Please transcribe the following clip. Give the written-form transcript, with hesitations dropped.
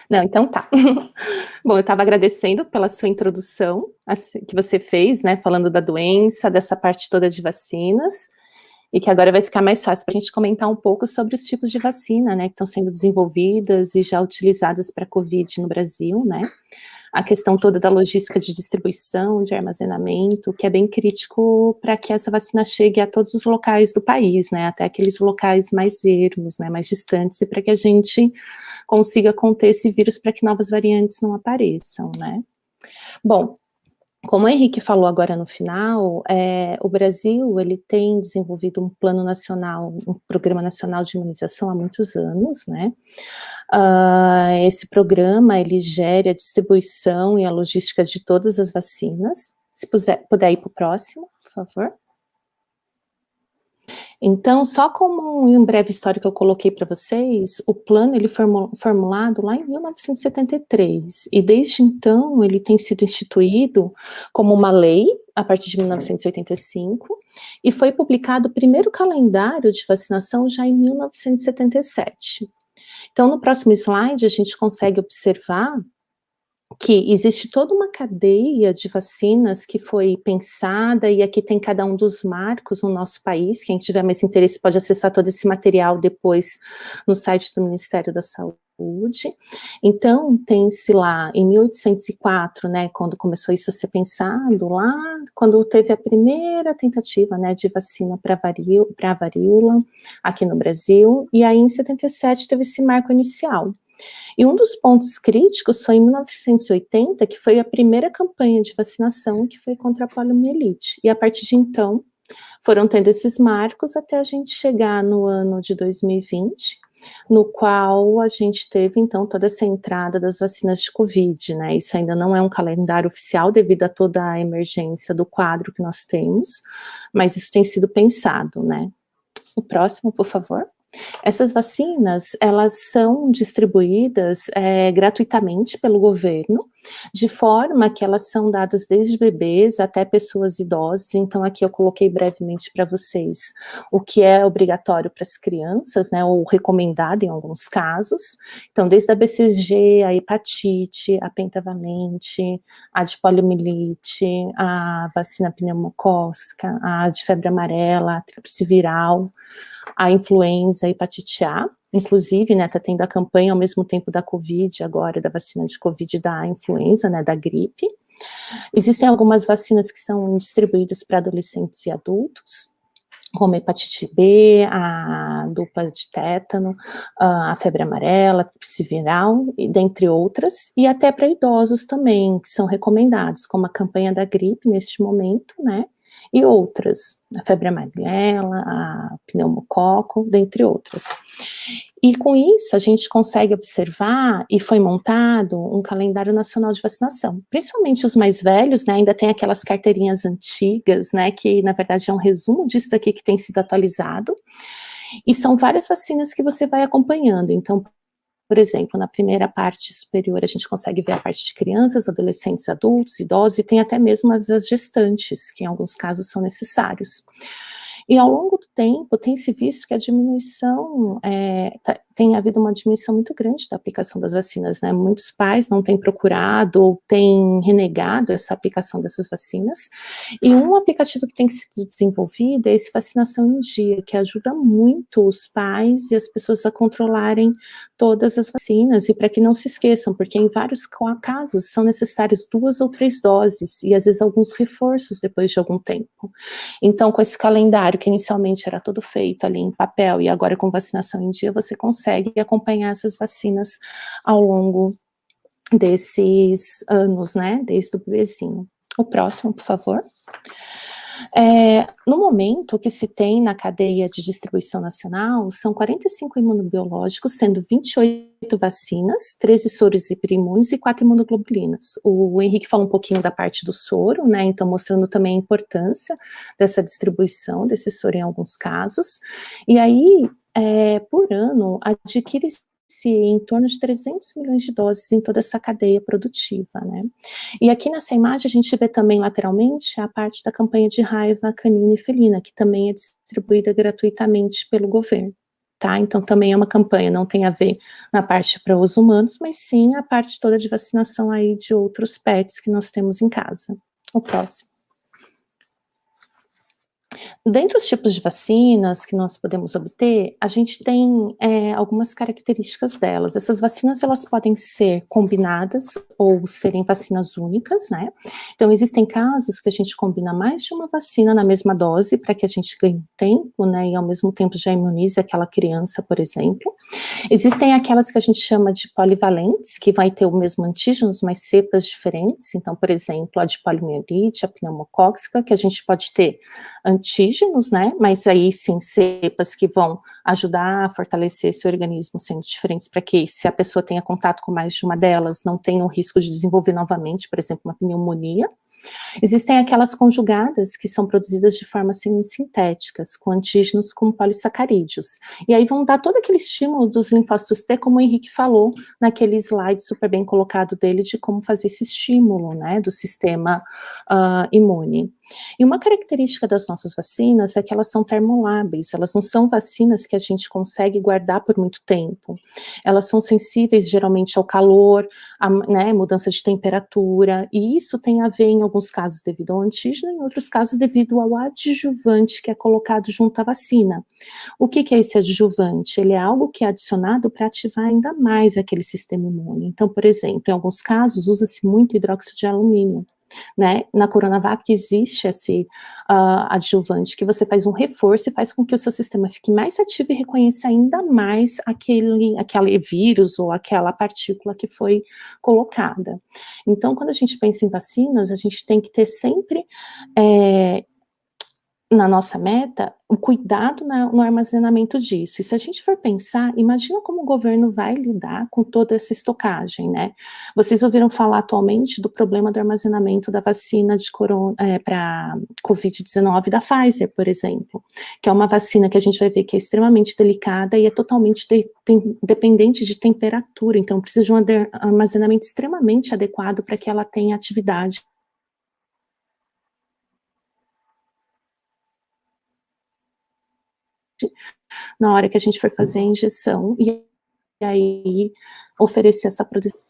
Não, então tá. Bom, eu estava agradecendo pela sua introdução, que você fez, né, falando da doença, dessa parte toda de vacinas, e que agora vai ficar mais fácil para a gente comentar um pouco sobre os tipos de vacina, né, que estão sendo desenvolvidas e já utilizadas para a Covid no Brasil, né, a questão toda da logística de distribuição, de armazenamento, que é bem crítico para que essa vacina chegue a todos os locais do país, né, até aqueles locais mais ermos, né, mais distantes, e para que a gente consiga conter esse vírus para que novas variantes não apareçam, né. Bom, como o Henrique falou agora no final, o Brasil, ele tem desenvolvido um plano nacional, um programa nacional de imunização há muitos anos, né. Esse programa, ele gera a distribuição e a logística de todas as vacinas. Se puder ir para o próximo, por favor. Então, só como um breve histórico que eu coloquei para vocês, o plano ele foi formulado lá em 1973, e desde então ele tem sido instituído como uma lei, a partir de 1985, e foi publicado o primeiro calendário de vacinação já em 1977. Então, no próximo slide, a gente consegue observar que existe toda uma cadeia de vacinas que foi pensada, e aqui tem cada um dos marcos no nosso país. Quem tiver mais interesse pode acessar todo esse material depois no site do Ministério da Saúde. Então, tem-se lá, em 1804, né, quando começou isso a ser pensado, lá quando teve a primeira tentativa, né, de vacina para a varíola, aqui no Brasil, e aí em 77 teve esse marco inicial. E um dos pontos críticos foi em 1980, que foi a primeira campanha de vacinação, que foi contra a poliomielite. E a partir de então, foram tendo esses marcos até a gente chegar no ano de 2020, no qual a gente teve, então, toda essa entrada das vacinas de Covid, né? Isso ainda não é um calendário oficial devido a toda a emergência do quadro que nós temos, mas isso tem sido pensado, né? O próximo, por favor. Essas vacinas, elas são distribuídas gratuitamente pelo governo, de forma que elas são dadas desde bebês até pessoas idosas. Então aqui eu coloquei brevemente para vocês o que é obrigatório para as crianças, né, ou recomendado em alguns casos. Então desde a BCG, a hepatite, a pentavalente, a de poliomielite, a vacina pneumocócica, a de febre amarela, a tríplice viral, a influenza, a hepatite A, inclusive, né, tá tendo a campanha ao mesmo tempo da Covid agora, da vacina de Covid da influenza, né, da gripe. Existem algumas vacinas que são distribuídas para adolescentes e adultos, como a hepatite B, a dupla de tétano, a febre amarela, a tríplice viral, e dentre outras, e até para idosos também, que são recomendados, como a campanha da gripe neste momento, né, e outras, a febre amarela, a pneumococo, dentre outras. E com isso a gente consegue observar, e foi montado um calendário nacional de vacinação, principalmente os mais velhos, né, ainda tem aquelas carteirinhas antigas, né, que na verdade é um resumo disso daqui que tem sido atualizado, e são várias vacinas que você vai acompanhando. Então, por exemplo, na primeira parte superior a gente consegue ver a parte de crianças, adolescentes, adultos, idosos, e tem até mesmo as gestantes, que em alguns casos são necessários. E ao longo do tempo tem se visto que a diminuição, tem havido uma diminuição muito grande da aplicação das vacinas, né, muitos pais não têm procurado ou têm renegado essa aplicação dessas vacinas, e um aplicativo que tem sido desenvolvido é esse Vacinação em Dia, que ajuda muito os pais e as pessoas a controlarem todas as vacinas, e para que não se esqueçam, porque em vários casos são necessárias 2 ou 3 doses, e às vezes alguns reforços depois de algum tempo. Então, com esse calendário que inicialmente era todo feito ali em papel, e agora com Vacinação em Dia, você consegue acompanhar essas vacinas ao longo desses anos, né, desde o bebezinho. O próximo, por favor. No momento, o que se tem na cadeia de distribuição nacional são 45 imunobiológicos, sendo 28 vacinas, 13 soros hiperimunes e 4 imunoglobulinas. O Henrique falou um pouquinho da parte do soro, né, então mostrando também a importância dessa distribuição desse soro em alguns casos. E aí, por ano, adquire-se em torno de 300 milhões de doses em toda essa cadeia produtiva, né. E aqui nessa imagem a gente vê também lateralmente a parte da campanha de raiva canina e felina, que também é distribuída gratuitamente pelo governo. tá? Então também é uma campanha, não tem a ver na parte para os humanos, mas sim a parte toda de vacinação aí de outros pets que nós temos em casa. O próximo. Dentre os tipos de vacinas que nós podemos obter, a gente tem algumas características delas. Essas vacinas, elas podem ser combinadas ou serem vacinas únicas, né? Então, existem casos que a gente combina mais de uma vacina na mesma dose para que a gente ganhe tempo, né? E ao mesmo tempo já imunize aquela criança, por exemplo. Existem aquelas que a gente chama de polivalentes, que vai ter o mesmo antígenos, mas cepas diferentes. Então, por exemplo, a de poliomielite, a pneumocócica, que a gente pode ter antígenos, né, mas aí sim cepas que vão ajudar a fortalecer esse organismo sendo diferentes para que se a pessoa tenha contato com mais de uma delas, não tenha o risco de desenvolver novamente, por exemplo, uma pneumonia. Existem aquelas conjugadas que são produzidas de forma sintéticas, com antígenos com polissacarídeos. E aí vão dar todo aquele estímulo dos linfócitos T, como o Henrique falou naquele slide super bem colocado dele de como fazer esse estímulo, né, do sistema imune. E uma característica das nossas vacinas é que elas são termolábeis, elas não são vacinas que a gente consegue guardar por muito tempo. Elas são sensíveis geralmente ao calor, a, né, mudança de temperatura, e isso tem a ver em alguns casos devido ao antígeno, em outros casos devido ao adjuvante que é colocado junto à vacina. O que é esse adjuvante? Ele é algo que é adicionado para ativar ainda mais aquele sistema imune. Então, por exemplo, em alguns casos usa-se muito hidróxido de alumínio, né? Na Coronavac existe esse adjuvante que você faz um reforço e faz com que o seu sistema fique mais ativo e reconheça ainda mais aquele vírus ou aquela partícula que foi colocada. Então, quando a gente pensa em vacinas, a gente tem que ter sempre na nossa meta, o cuidado no armazenamento disso. E se a gente for pensar, imagina como o governo vai lidar com toda essa estocagem, né? Vocês ouviram falar atualmente do problema do armazenamento da vacina de para Covid-19 da Pfizer, por exemplo, que é uma vacina que a gente vai ver que é extremamente delicada e é totalmente dependente de temperatura, então precisa de um armazenamento extremamente adequado para que ela tenha atividade na hora que a gente for fazer a injeção, e aí oferecer essa proteção.